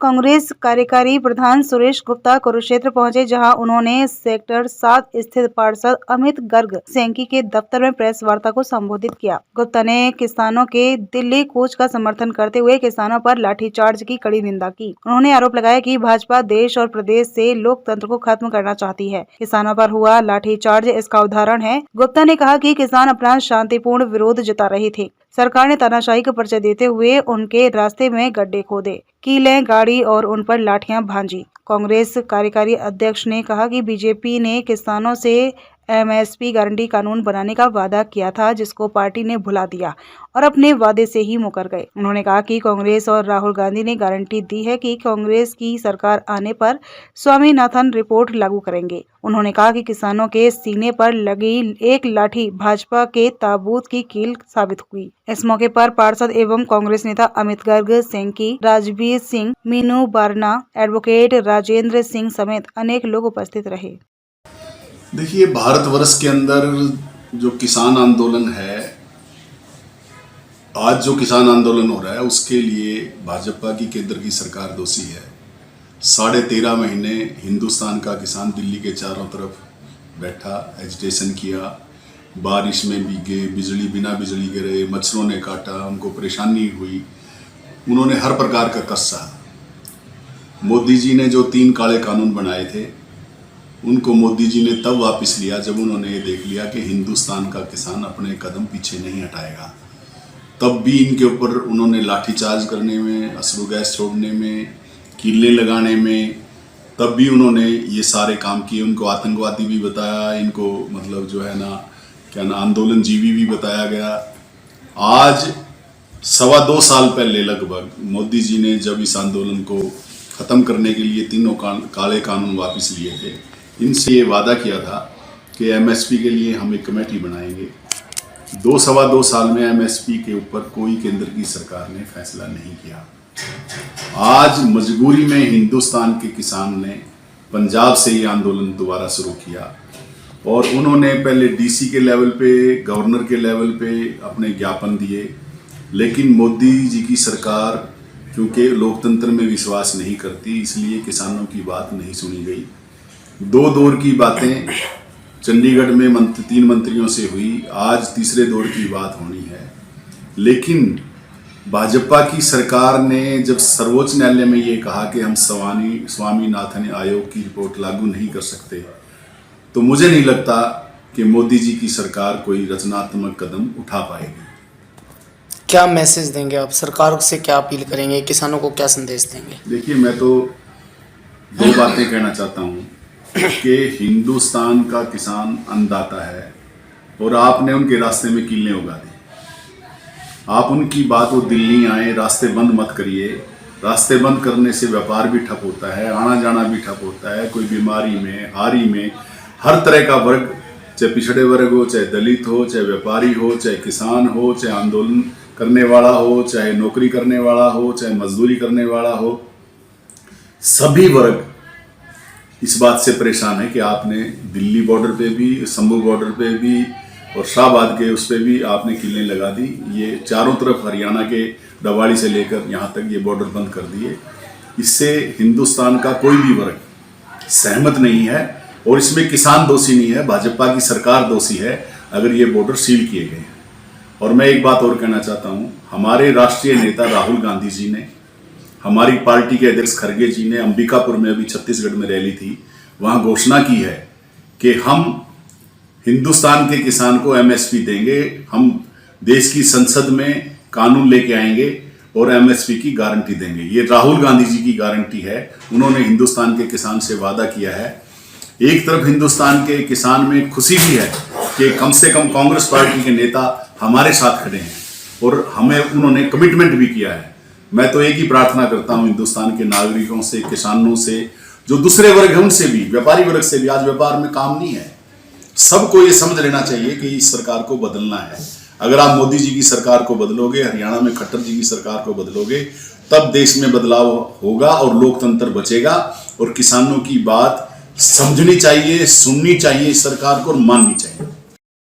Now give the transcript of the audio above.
कांग्रेस कार्यकारी प्रधान सुरेश गुप्ता कुरुक्षेत्र पहुंचे, जहां उन्होंने सेक्टर 7 स्थित पार्षद अमित गर्ग सेंकी के दफ्तर में प्रेस वार्ता को संबोधित किया। गुप्ता ने किसानों के दिल्ली कूच का समर्थन करते हुए किसानों पर लाठीचार्ज की कड़ी निंदा की। उन्होंने आरोप लगाया कि भाजपा देश और प्रदेश से लोकतंत्र को खत्म करना चाहती है। किसानों पर हुआ लाठीचार्ज इसका उदाहरण है। गुप्ता ने कहा कि किसान अपना शांतिपूर्ण विरोध जता रहे थे। सरकार ने तानाशाही का परिचय देते हुए उनके रास्ते में गड्ढे खोदे, कीलें गाड़ी और उन पर लाठियां भांजी। कांग्रेस कार्यकारी अध्यक्ष ने कहा कि बीजेपी ने किसानों से एमएसपी गारंटी कानून बनाने का वादा किया था, जिसको पार्टी ने भुला दिया और अपने वादे से ही मुकर गए। उन्होंने कहा कि कांग्रेस और राहुल गांधी ने गारंटी दी है कि कांग्रेस की सरकार आने पर स्वामीनाथन रिपोर्ट लागू करेंगे। उन्होंने कहा कि किसानों के सीने पर लगी एक लाठी भाजपा के ताबूत की कील साबित हुई। इस मौके पर पार्षद एवं कांग्रेस नेता अमित गर्ग सेंकी, राजवीर सिंह, मीनू बारना, एडवोकेट राजेंद्र सिंह समेत अनेक लोग उपस्थित रहे। देखिए, भारतवर्ष के अंदर जो किसान आंदोलन है, आज जो किसान आंदोलन हो रहा है, उसके लिए भाजपा की केंद्र की सरकार दोषी है। 13.5 महीने हिंदुस्तान का किसान दिल्ली के चारों तरफ बैठा, एजिटेशन किया, बारिश में भीगे, बिजली बिना बिजली गिरे, मच्छरों ने काटा, उनको परेशानी हुई, उन्होंने हर प्रकार का कष्ट सहा। मोदी जी ने जो 3 काले कानून बनाए थे, उनको मोदी जी ने तब वापस लिया जब उन्होंने ये देख लिया कि हिंदुस्तान का किसान अपने कदम पीछे नहीं हटाएगा। तब भी इनके ऊपर उन्होंने लाठीचार्ज करने में, अश्रु गैस छोड़ने में, कीलें लगाने में, तब भी उन्होंने ये सारे काम किए। उनको आतंकवादी भी बताया, इनको मतलब जो है ना, क्या ना, आंदोलन जीवी भी बताया गया। आज 2.25 साल पहले लगभग मोदी जी ने जब इस आंदोलन को ख़त्म करने के लिए 3 काले कानून वापस लिए थे, इनसे ये वादा किया था कि एमएसपी के लिए हम एक कमेटी बनाएंगे। 2-2.25 साल में एमएसपी के ऊपर कोई केंद्र की सरकार ने फैसला नहीं किया। आज मजबूरी में हिंदुस्तान के किसान ने पंजाब से ये आंदोलन दोबारा शुरू किया और उन्होंने पहले डीसी के लेवल पे, गवर्नर के लेवल पे अपने ज्ञापन दिए, लेकिन मोदी जी की सरकार क्योंकि लोकतंत्र में विश्वास नहीं करती, इसलिए किसानों की बात नहीं सुनी गई। 2 दौर की बातें चंडीगढ़ में 3 मंत्रियों से हुई, आज तीसरे दौर की बात होनी है। लेकिन भाजपा की सरकार ने जब सर्वोच्च न्यायालय में ये कहा कि हम स्वामीनाथन आयोग की रिपोर्ट लागू नहीं कर सकते, तो मुझे नहीं लगता कि मोदी जी की सरकार कोई रचनात्मक कदम उठा पाएगी। क्या मैसेज देंगे आप? सरकार से क्या अपील करेंगे? किसानों को क्या संदेश देंगे? देखिए, मैं तो 2 बातें कहना चाहता हूँ कि हिंदुस्तान का किसान अन्नदाता है और आपने उनके रास्ते में कीलें उगा दी। आप उनकी बात, वो दिल्ली आए, रास्ते बंद मत करिए। रास्ते बंद करने से व्यापार भी ठप होता है, आना जाना भी ठप होता है। कोई बीमारी में, हारी में, हर तरह का वर्ग, चाहे पिछड़े वर्ग हो, चाहे दलित हो, चाहे व्यापारी हो, चाहे किसान हो, चाहे आंदोलन करने वाला हो, चाहे नौकरी करने वाला हो, चाहे मजदूरी करने वाला हो, सभी वर्ग इस बात से परेशान है कि आपने दिल्ली बॉर्डर पे भी, शंभू बॉर्डर पे भी और शाहबाद के उस पे भी आपने कीलें लगा दी। ये चारों तरफ हरियाणा के दवाड़ी से लेकर यहाँ तक ये बॉर्डर बंद कर दिए। इससे हिंदुस्तान का कोई भी वर्ग सहमत नहीं है और इसमें किसान दोषी नहीं है, भाजपा की सरकार दोषी है अगर ये बॉर्डर सील किए गए हैं। और मैं एक बात और कहना चाहता हूँ, हमारे राष्ट्रीय नेता राहुल गांधी जी ने, हमारी पार्टी के अध्यक्ष खड़गे जी ने अंबिकापुर में, अभी छत्तीसगढ़ में रैली थी, वहाँ घोषणा की है कि हम हिंदुस्तान के किसान को एमएसपी देंगे, हम देश की संसद में कानून लेके आएंगे और एमएसपी की गारंटी देंगे। ये राहुल गांधी जी की गारंटी है। उन्होंने हिंदुस्तान के किसान से वादा किया है। एक तरफ हिंदुस्तान के किसान में खुशी भी है कि कम से कम कांग्रेस पार्टी के नेता हमारे साथ खड़े हैं और हमें उन्होंने कमिटमेंट भी किया है। मैं तो एक ही प्रार्थना करता हूं हिंदुस्तान के नागरिकों से, किसानों से, जो दूसरे वर्ग है उनसे भी, व्यापारी वर्ग से भी। आज व्यापार में काम नहीं है। सबको ये समझ लेना चाहिए कि इस सरकार को बदलना है। अगर आप मोदी जी की सरकार को बदलोगे, हरियाणा में खट्टर जी की सरकार को बदलोगे, तब देश में बदलाव होगा और लोकतंत्र बचेगा। और किसानों की बात समझनी चाहिए, सुननी चाहिए इस सरकार को और माननी चाहिए।